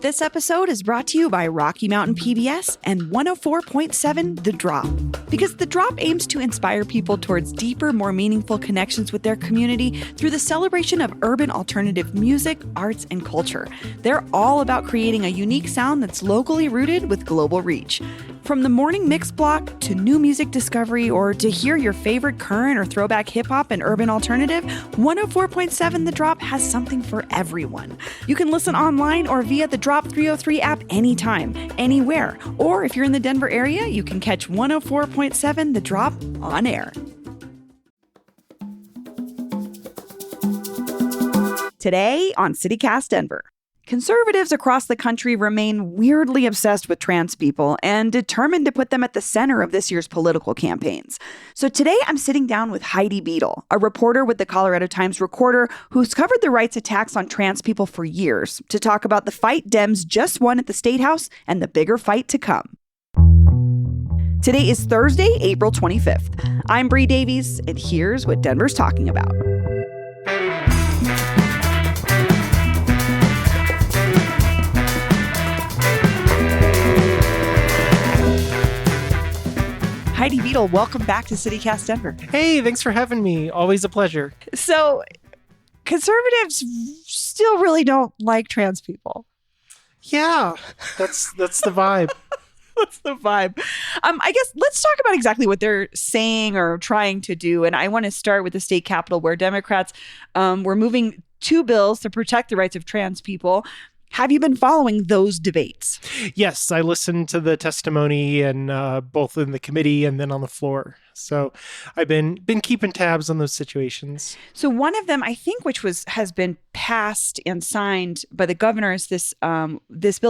This episode is brought to you by Rocky Mountain PBS and 104.7 The Drop. Because The Drop aims to inspire people towards deeper, more meaningful connections with their community through the celebration of urban alternative music, arts, and culture. They're all about creating a unique sound that's locally rooted with global reach. From the morning mix block to new music discovery or to hear your favorite current or throwback hip-hop and urban alternative, 104.7 The Drop has something for everyone. You can listen online or via the Drop 303 app anytime, anywhere. Or if you're in the Denver area, you can catch 104.7 The Drop on air. Today on CityCast Denver. Conservatives across the country remain weirdly obsessed with trans people and determined to put them at the center of this year's political campaigns. So today I'm sitting down with Heidi Beadle, a reporter with the Colorado Times-Recorder who's covered the rights attacks on trans people for years, to talk about the fight Dems just won at the State House and the bigger fight to come. Today is Thursday, April 25th. I'm Bree Davies, and here's what Denver's talking about. Heidi Beadle, welcome back to CityCast Denver. Hey, thanks for having me. Always a pleasure. So, conservatives still really don't like trans people. Yeah, that's the vibe. That's the vibe. I guess let's talk about exactly what they're saying or trying to do. And I want to start with the state capitol, where Democrats were moving two bills to protect the rights of trans people. Have you been following those debates? Yes, I listened to the testimony and both in the committee and then on the floor. So I've been keeping tabs on those situations. So one of them, I think, which has been passed and signed by the governor, is this bill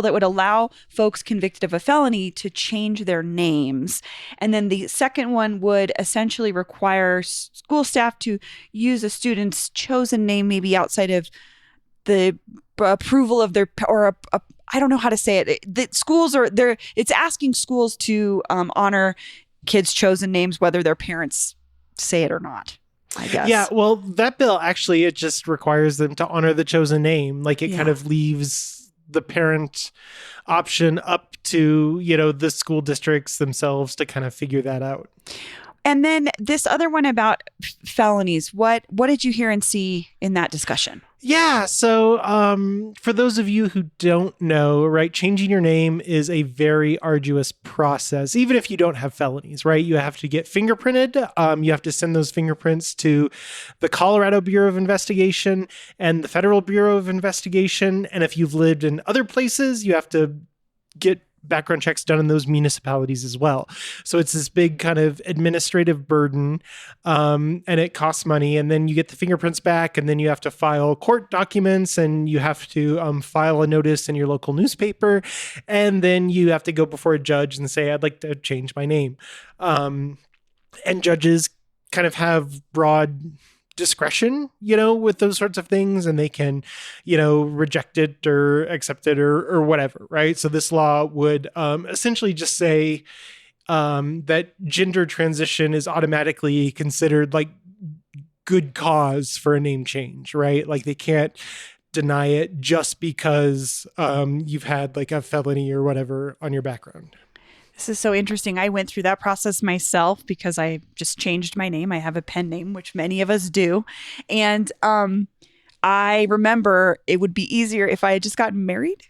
that would allow folks convicted of a felony to change their names. And then the second one would essentially require school staff to use a student's chosen name, maybe outside of the approval of their, or I don't know how to say it. The schools are there. It's asking schools to honor kids' chosen names, whether their parents say it or not, I guess. Yeah, well, that bill actually, it just requires them to honor the chosen name. Like it kind of leaves the parent option up to, the school districts themselves to kind of figure that out. And then this other one about felonies, what did you hear and see in that discussion? Yeah, so for those of you who don't know, right, changing your name is a very arduous process, even if you don't have felonies, right? You have to get fingerprinted. You have to send those fingerprints to the Colorado Bureau of Investigation and the Federal Bureau of Investigation. And if you've lived in other places, you have to get background checks done in those municipalities as well. So it's this big kind of administrative burden, and it costs money. And then you get the fingerprints back, and then you have to file court documents, and you have to file a notice in your local newspaper. And then you have to go before a judge and say, I'd like to change my name. And judges kind of have broad discretion, with those sorts of things, and they can, reject it or accept it or whatever, right? So this law would essentially just say that gender transition is automatically considered like good cause for a name change, right? Like they can't deny it just because you've had like a felony or whatever on your background. This is so interesting. I went through that process myself because I just changed my name. I have a pen name, which many of us do. And I remember it would be easier if I had just gotten married.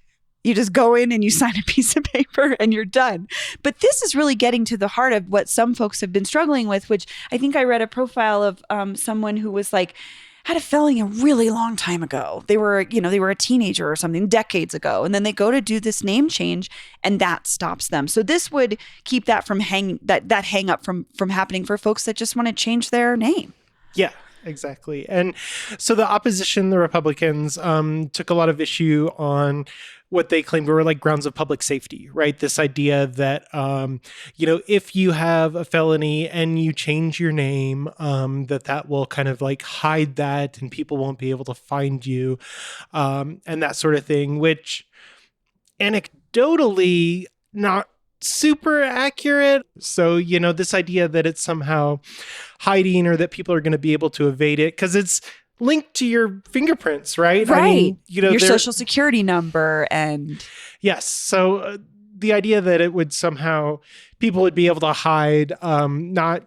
You just go in and you sign a piece of paper and you're done. But this is really getting to the heart of what some folks have been struggling with, which I think I read a profile of someone who was like, had a felony a really long time ago. They were a teenager or something decades ago. And then they go to do this name change and that stops them. So this would keep that from hang up from happening for folks that just want to change their name. Yeah, exactly. And so the opposition, the Republicans, took a lot of issue on what they claimed were like grounds of public safety, right? This idea that, if you have a felony and you change your name, that will kind of like hide that and people won't be able to find you, and that sort of thing, which anecdotally, not super accurate. So, this idea that it's somehow hiding or that people are going to be able to evade it, because it's linked to your fingerprints, right? Right. I mean, your social security number and... Yes. So the idea that it would somehow, people would be able to hide, not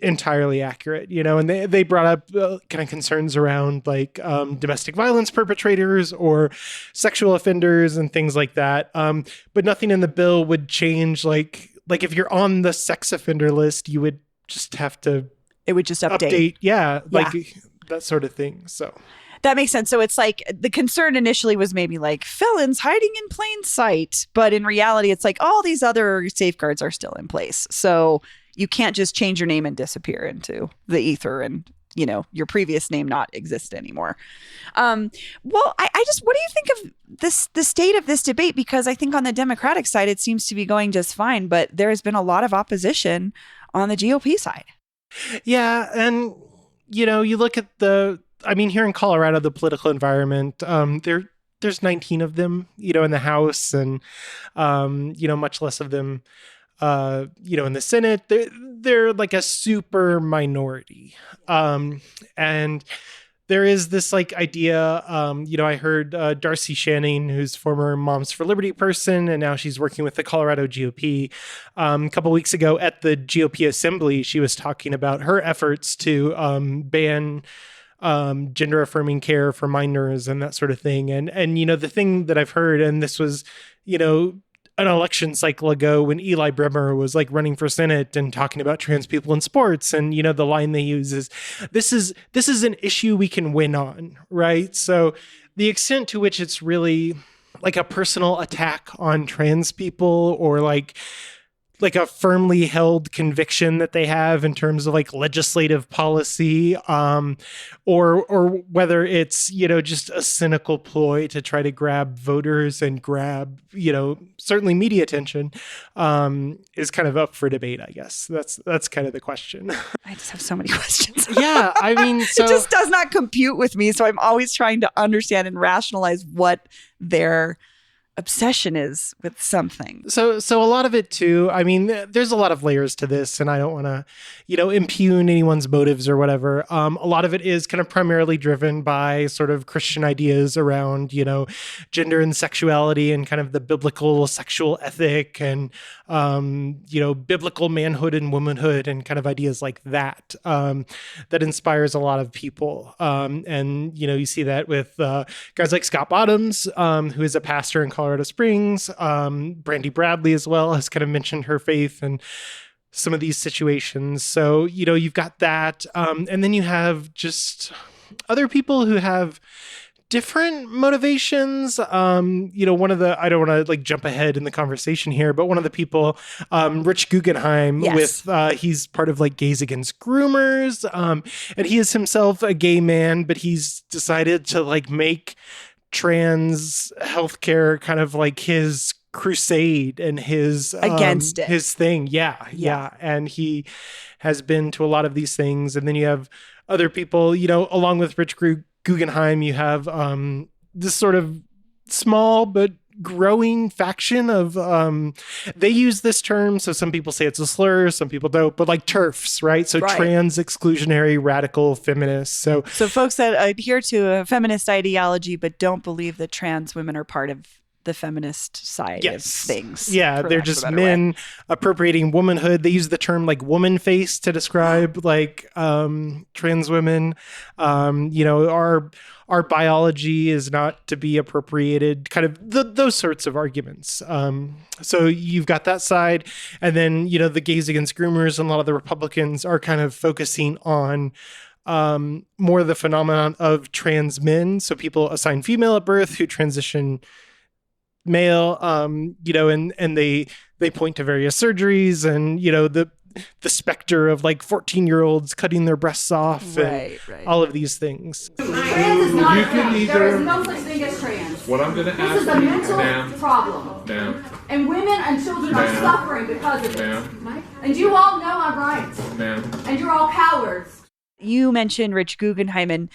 entirely accurate, and they brought up kind of concerns around like domestic violence perpetrators or sexual offenders and things like that. But nothing in the bill would change. Like if you're on the sex offender list, you would just have to... It would just update. Yeah. Like that sort of thing. So... That makes sense. So it's like the concern initially was maybe like felons hiding in plain sight. But in reality, it's like all these other safeguards are still in place. So you can't just change your name and disappear into the ether and, your previous name not exist anymore. Well, I just, what do you think of the state of this debate? Because I think on the Democratic side, it seems to be going just fine. But there has been a lot of opposition on the GOP side. Yeah. And, you look at here in Colorado, the political environment, there's 19 of them, in the House and, much less of them, in the Senate. They're like a super minority. And there is this like idea, I heard Darcy Shanning, who's former Moms for Liberty person, and now she's working with the Colorado GOP. A couple weeks ago at the GOP Assembly, she was talking about her efforts to ban gender affirming care for minors and that sort of thing. And the thing that I've heard, and this was, an election cycle ago when Eli Bremer was like running for Senate and talking about trans people in sports. And, the line they use is, this is an issue we can win on, right? So the extent to which it's really like a personal attack on trans people or like a firmly held conviction that they have in terms of like legislative policy, or whether it's, just a cynical ploy to try to grab voters and grab, certainly media attention, is kind of up for debate, I guess. That's kind of the question. I just have so many questions. Yeah. I mean, so it just does not compute with me. So I'm always trying to understand and rationalize what their obsession is with something. So a lot of it too, there's a lot of layers to this, and I don't want to, impugn anyone's motives or whatever. A lot of it is kind of primarily driven by sort of Christian ideas around, gender and sexuality and kind of the biblical sexual ethic and, biblical manhood and womanhood and kind of ideas like that, that inspires a lot of people. And, you see that with guys like Scott Bottoms, who is a pastor in Colorado Springs. Brandy Bradley as well has kind of mentioned her faith and some of these situations. So, you've got that. And then you have just other people who have different motivations. One of the, I don't want to like jump ahead in the conversation here, but one of the people, Rich Guggenheim, yes. with, he's part of like Gays Against Groomers. And he is himself a gay man, but he's decided to like make trans healthcare kind of like his crusade and his against it, his thing. Yeah. And he has been to a lot of these things. And then you have other people, along with Rich Guggenheim, you have this sort of small but growing faction of they use this term, so some people say it's a slur, some people don't, but like TERFs, right? So right. Trans exclusionary radical feminists. So folks that adhere to a feminist ideology but don't believe that trans women are part of the feminist side of things. Yeah, they're just men appropriating womanhood. They use the term like woman face to describe like trans women. Our biology is not to be appropriated, kind of those sorts of arguments. So you've got that side. And then, the Gays Against Groomers and a lot of the Republicans are kind of focusing on more the phenomenon of trans men. So people assigned female at birth who transition male, and they point to various surgeries and, the specter of like 14-year-olds cutting their breasts off and all of these things. Trans is not there is no such thing as trans. What I'm going to ask this is a mental problem. Ma'am. And women and children are suffering because of it. Ma'am. And you all know I'm right. Ma'am. And you're all cowards. You mentioned Rich Guggenheim, and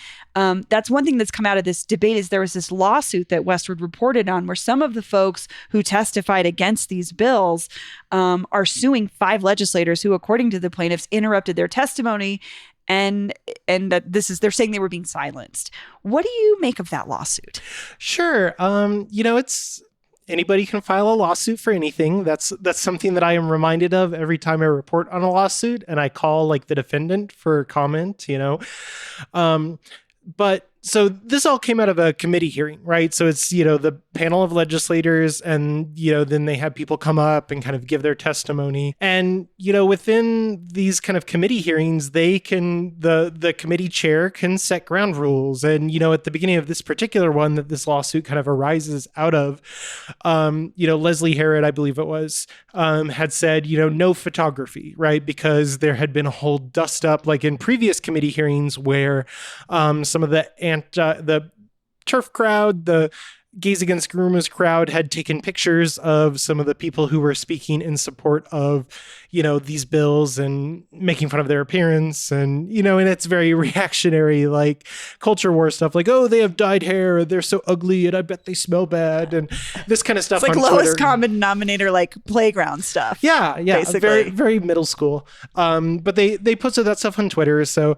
that's one thing that's come out of this debate is there was this lawsuit that Westword reported on where some of the folks who testified against these bills are suing 5 legislators who, according to the plaintiffs, interrupted their testimony and that they're saying they were being silenced. What do you make of that lawsuit? Sure. It's anybody can file a lawsuit for anything. That's something that I am reminded of every time I report on a lawsuit and I call like the defendant for comment, But so this all came out of a committee hearing, right? So it's, the panel of legislators and, then they have people come up and kind of give their testimony. And, within these kind of committee hearings, they can, the committee chair can set ground rules. And, at the beginning of this particular one that this lawsuit kind of arises out of, Leslie Herod, I believe it was, had said, no photography, right? Because there had been a whole dust up like in previous committee hearings where some of the TERF crowd, the Gays Against Groomers crowd had taken pictures of some of the people who were speaking in support of, these bills and making fun of their appearance. And, and it's very reactionary, like culture war stuff, like, oh, they have dyed hair, they're so ugly, and I bet they smell bad. And this kind of stuff. It's like on lowest Twitter. common denominator, like playground stuff. Yeah. Basically. Very, very middle school. But they posted that stuff on Twitter. So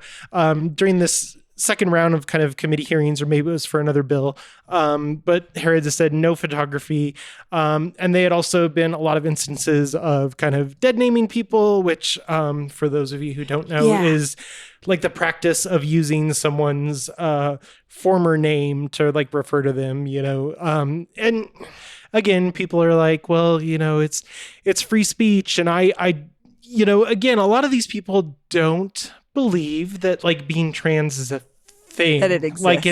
during this second round of kind of committee hearings, or maybe it was for another bill. But Herod has said no photography. And they had also been a lot of instances of kind of dead naming people, which for those of you who don't know is like the practice of using someone's former name to like refer to them, and again, people are like, well, it's free speech. And I again, a lot of these people don't believe that like being trans is a thing, that it exists. Like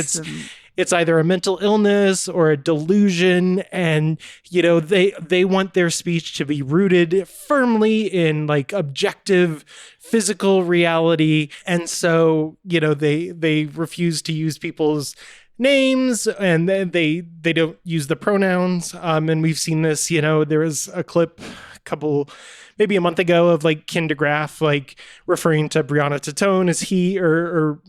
it's either a mental illness or a delusion, and they want their speech to be rooted firmly in like objective physical reality, and so they refuse to use people's names, and then they don't use the pronouns, and we've seen this. There was a clip maybe a month ago of like Ken DeGraff like referring to Breonna Tattone as he or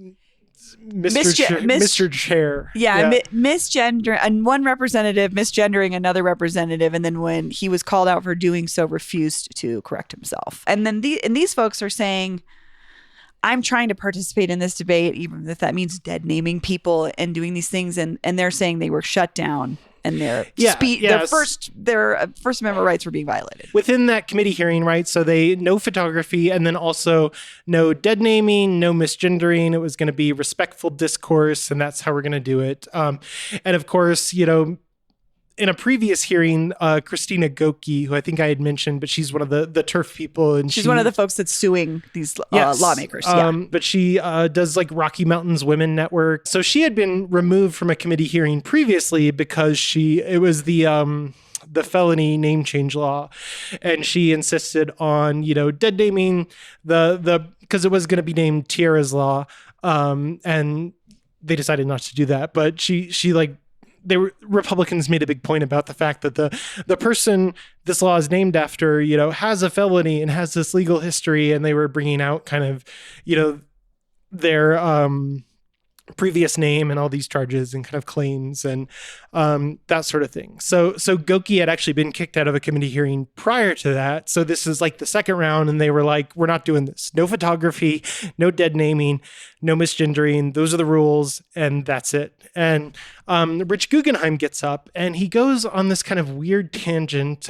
Mr. Chair. Misgender, and one representative misgendering another representative, and then when he was called out for doing so, refused to correct himself. And then these folks are saying, I'm trying to participate in this debate, even if that means dead naming people and doing these things, and they're saying they were shut down. And their First Amendment rights were being violated within that committee hearing, right? So no photography, and then also no dead naming, no misgendering. It was going to be respectful discourse, and that's how we're going to do it. And of course, in a previous hearing, Christina Goki, who I think I had mentioned, but she's one of the TERF people, and she's one of the folks that's suing these lawmakers. But she does like Rocky Mountains Women Network. So she had been removed from a committee hearing previously because it was the felony name change law, and she insisted on dead naming because it was going to be named Tierra's Law, and they decided not to do that. But she like. Republicans made a big point about the fact that the person this law is named after, has a felony and has this legal history, and they were bringing out kind of, their previous name and all these charges and kind of claims and that sort of thing. So Goki had actually been kicked out of a committee hearing prior to that. So this is like the second round, and they were like, we're not doing this. No photography, no dead naming, no misgendering. Those are the rules, and that's it. And Rich Guggenheim gets up and he goes on this kind of weird tangent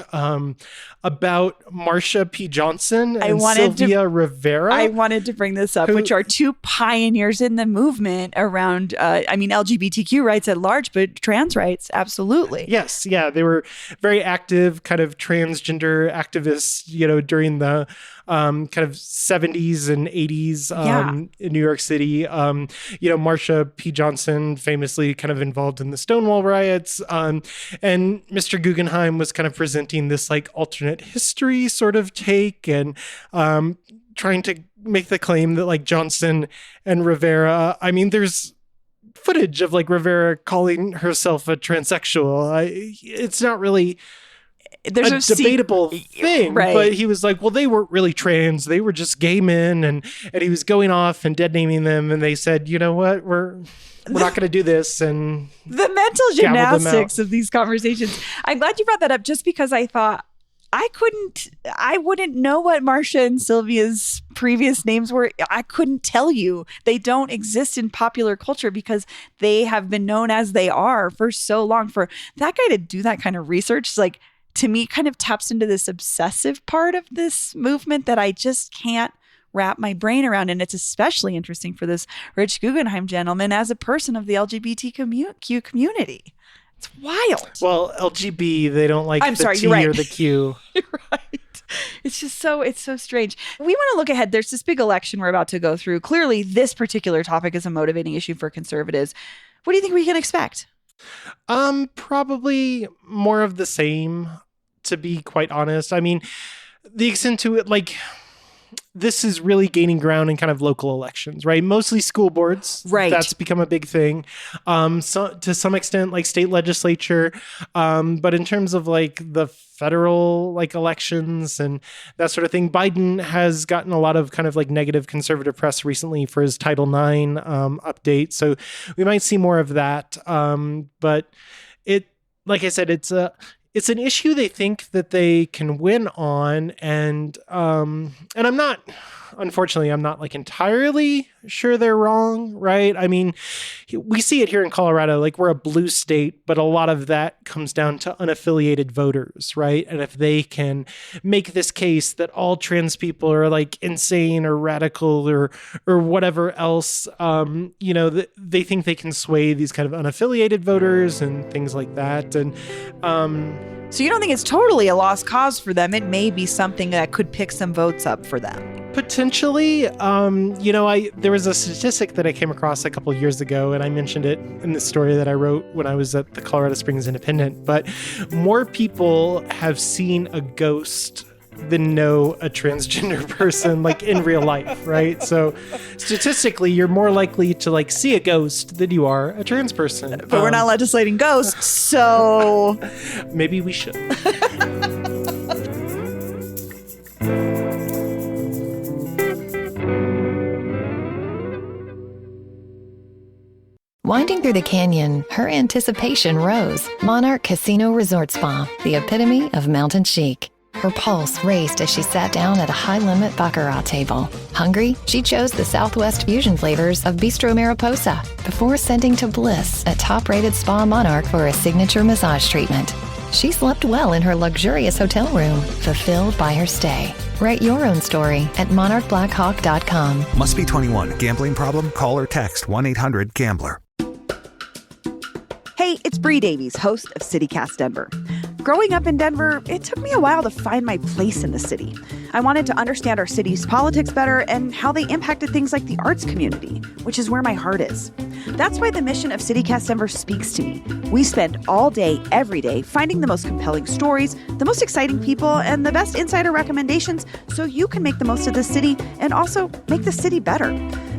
about Marsha P. Johnson and Sylvia Rivera. I wanted to bring this up, which are two pioneers in the movement around, LGBTQ rights at large, but trans rights, absolutely. Yes. Yeah. They were very active kind of transgender activists, during the kind of 70s and 80s in New York City. Marsha P. Johnson famously kind of involved in the Stonewall riots. And Mr. Guggenheim was kind of presenting this like alternate history sort of take, and trying to make the claim that like Johnson and Rivera, there's footage of like Rivera calling herself a transsexual. It's not really there's a debatable thing, right? But he was like, well, they weren't really trans, they were just gay men, and he was going off and dead naming them, and they said, you know what, we're not going to do this. And the mental gymnastics of these conversations. I'm glad you brought that up, just because I thought I wouldn't know what Marcia and Sylvia's previous names were. I couldn't tell you. They don't exist in popular culture because they have been known as they are for so long. For that guy to do that kind of research, like, to me, kind of taps into this obsessive part of this movement that I just can't wrap my brain around. And it's especially interesting for this Rich Guggenheim gentleman as a person of the LGBTQ community. It's wild. Well, LGB, they don't like the T right. or the Q. You're right. It's so strange. We want to look ahead. There's this big election we're about to go through. Clearly, this particular topic is a motivating issue for conservatives. What do you think we can expect? Probably more of the same, to be quite honest. I mean, the extent to it, like, this is really gaining ground in kind of local elections, right? Mostly school boards. Right. That's become a big thing. So to some extent, like state legislature. But in terms of like the federal like elections and that sort of thing, Biden has gotten a lot of kind of like negative conservative press recently for his Title IX update. So we might see more of that. But it, like I said, it's an issue they think that they can win on, and unfortunately, I'm not like entirely sure they're wrong, right? I mean, we see it here in Colorado, like we're a blue state, but a lot of that comes down to unaffiliated voters, right? And if they can make this case that all trans people are like insane or radical or whatever else, they think they can sway these kind of unaffiliated voters and things like that. And so you don't think it's totally a lost cause for them? It may be something that could pick some votes up for them. Potentially. There was a statistic that I came across a couple of years ago, and I mentioned it in the story that I wrote when I was at the Colorado Springs Independent, but more people have seen a ghost than know a transgender person like in real life, right? So statistically, you're more likely to like see a ghost than you are a trans person. But we're not legislating ghosts, so maybe we should. Winding through the canyon, her anticipation rose. Monarch Casino Resort Spa, the epitome of mountain chic. Her pulse raced as she sat down at a high-limit baccarat table. Hungry, she chose the Southwest fusion flavors of Bistro Mariposa before sending to bliss at top-rated Spa Monarch for a signature massage treatment. She slept well in her luxurious hotel room, fulfilled by her stay. Write your own story at monarchblackhawk.com. Must be 21. Gambling problem? Call or text 1-800-GAMBLER. Hey, it's Bree Davies, host of CityCast Denver. Growing up in Denver, it took me a while to find my place in the city. I wanted to understand our city's politics better and how they impacted things like the arts community, which is where my heart is. That's why the mission of CityCast Denver speaks to me. We spend all day, every day, finding the most compelling stories, the most exciting people, and the best insider recommendations so you can make the most of the city and also make the city better.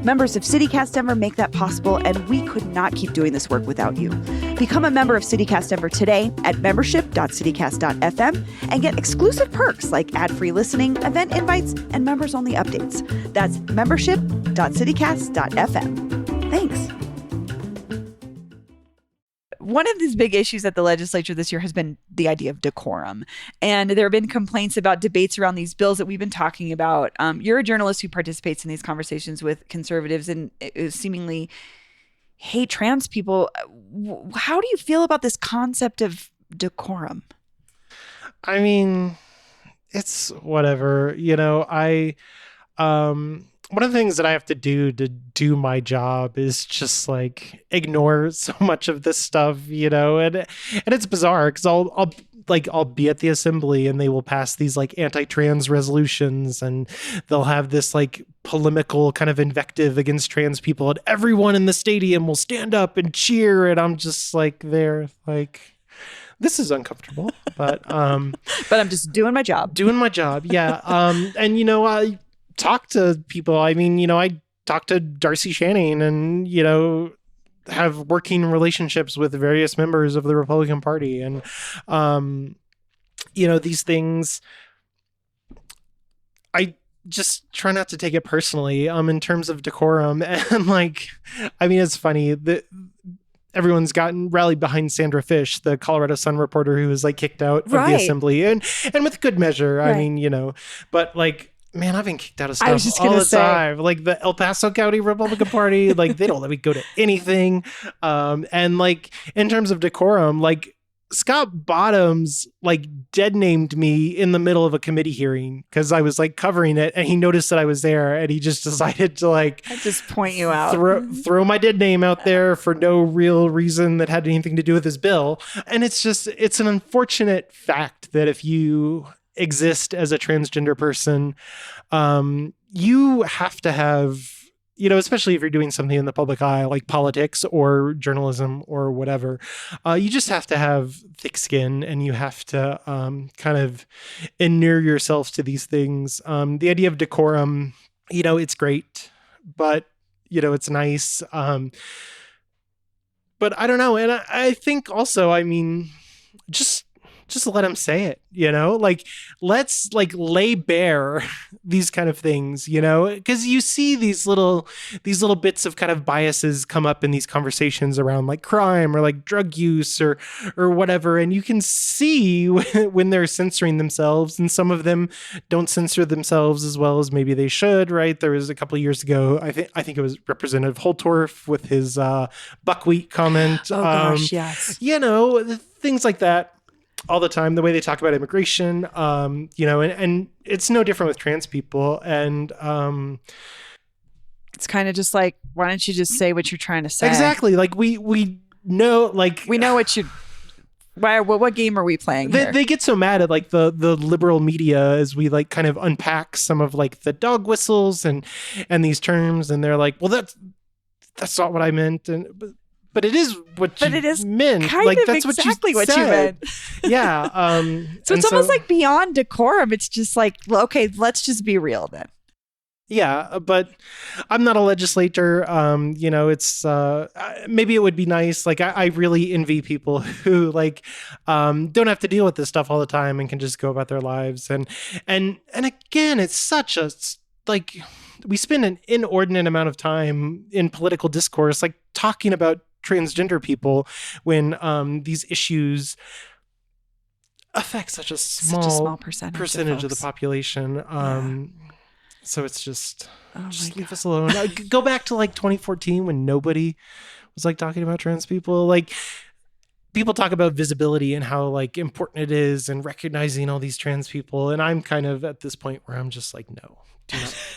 Members of CityCast Denver make that possible, and we could not keep doing this work without you. Become a member of CityCast Denver today at membership.citycast.fm and get exclusive perks like ad-free listening, event invites, and members-only updates. That's membership.citycast.fm. Thanks. One of these big issues at the legislature this year has been the idea of decorum. And there have been complaints about debates around these bills that we've been talking about. You're a journalist who participates in these conversations with conservatives and seemingly hate trans people. How do you feel about this concept of decorum? I mean, it's whatever. One of the things that I have to do my job is just like ignore so much of this stuff, and it's bizarre because I'll be at the assembly and they will pass these like anti-trans resolutions and they'll have this like polemical kind of invective against trans people and everyone in the stadium will stand up and cheer, and I'm just like there like, this is uncomfortable, but I'm just doing my job. Yeah. And I talk to people. I mean, I talk to Darcy Shanning and, have working relationships with various members of the Republican Party. And, these things, I just try not to take it personally, in terms of decorum. And like, I mean, it's funny that everyone's gotten rallied behind Sandra Fish, the Colorado Sun reporter who was like kicked out of the assembly, and with good measure. I mean, you know, but like, man, I've been kicked out of stuff all the time. Like the El Paso County Republican Party, like they don't let me go to anything. And like in terms of decorum, like Scott Bottoms like dead named me in the middle of a committee hearing because I was like covering it, and he noticed that I was there, and he just decided to like just point you out, throw my dead name out there for no real reason that had anything to do with his bill. And it's an unfortunate fact that if you exist as a transgender person, you have to have, you know, especially if you're doing something in the public eye like politics or journalism or whatever, you just have to have thick skin, and you have to kind of inure yourself to these things. The idea of decorum, you know, it's great, but you know, it's nice. But I don't know. And I think also, I mean, just let him say it, you know, like let's like lay bare these kind of things, you know, because you see these little bits of kind of biases come up in these conversations around like crime or like drug use or whatever. And you can see when they're censoring themselves, and some of them don't censor themselves as well as maybe they should. Right. There was a couple of years ago, I think it was Representative Holtorf with his buckwheat comment. Oh gosh, yes. You know, things like that. All the time, the way they talk about immigration, you know, and it's no different with trans people. And it's kind of just like, why don't you just say what you're trying to say? Exactly. Like we know, like we know what you. What game are we playing here? They get so mad at like the liberal media as we like kind of unpack some of like the dog whistles and these terms, and they're like, well, that's not what I meant, But it is what you meant. Kind like, of that's exactly what you meant. Yeah. So it's almost like beyond decorum. It's just like, well, okay, let's just be real then. Yeah, but I'm not a legislator. You know, it's maybe it would be nice. Like I really envy people who like don't have to deal with this stuff all the time and can just go about their lives. And again, it's such a like we spend an inordinate amount of time in political discourse, like talking about transgender people when these issues affect such a small percentage of the population. So it's just leave us alone. Go back to like 2014 when nobody was like talking about trans people. Like people talk about visibility and how like important it is and recognizing all these trans people. And I'm kind of at this point where I'm just like, no.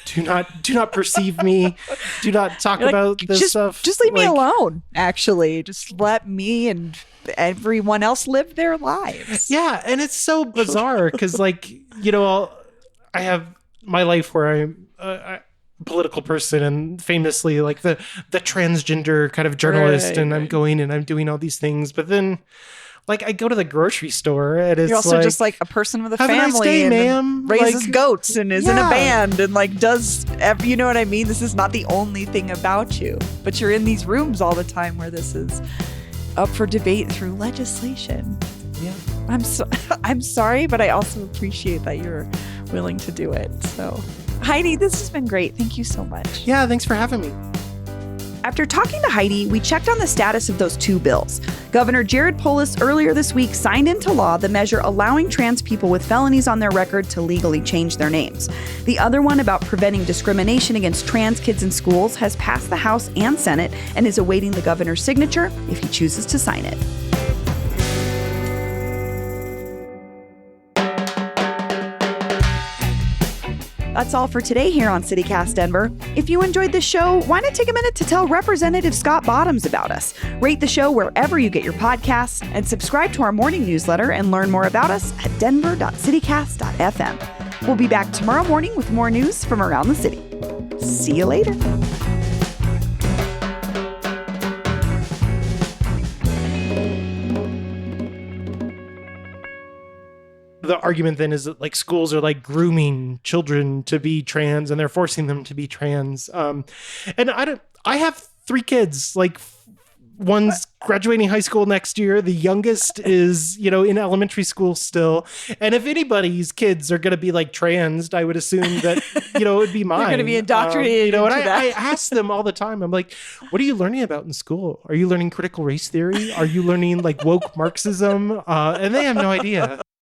Do not perceive me. Do not talk about this stuff. Just leave me alone. Actually, just let me and everyone else live their lives. Yeah, and it's so bizarre because, like, you know, I have my life where I'm a political person and famously like the transgender kind of journalist, and I'm going and I'm doing all these things, but then. Like I go to the grocery store and it's you're also like, just like a person with a family nice day, and ma'am. raises like, goats and is in a band and like you know what I mean? This is not the only thing about you, but you're in these rooms all the time where this is up for debate through legislation. Yeah. I'm sorry, but I also appreciate that you're willing to do it. So Heidi, this has been great. Thank you so much. Yeah, thanks for having me. After talking to Heidi, we checked on the status of those two bills. Governor Jared Polis earlier this week signed into law the measure allowing trans people with felonies on their record to legally change their names. The other one about preventing discrimination against trans kids in schools has passed the House and Senate and is awaiting the governor's signature if he chooses to sign it. That's all for today here on CityCast Denver. If you enjoyed this show, why not take a minute to tell Representative Scott Bottoms about us? Rate the show wherever you get your podcasts and subscribe to our morning newsletter and learn more about us at denver.citycast.fm. We'll be back tomorrow morning with more news from around the city. See you later. The argument then is that like schools are like grooming children to be trans and they're forcing them to be trans. And I have 3 kids, like one's graduating high school next year. The youngest is, in elementary school still. And if anybody's kids are going to be like transed, I would assume that, it would be mine. They're going to be indoctrinated and into that. I ask them all the time. I'm like, what are you learning about in school? Are you learning critical race theory? Are you learning like woke Marxism? And they have no idea.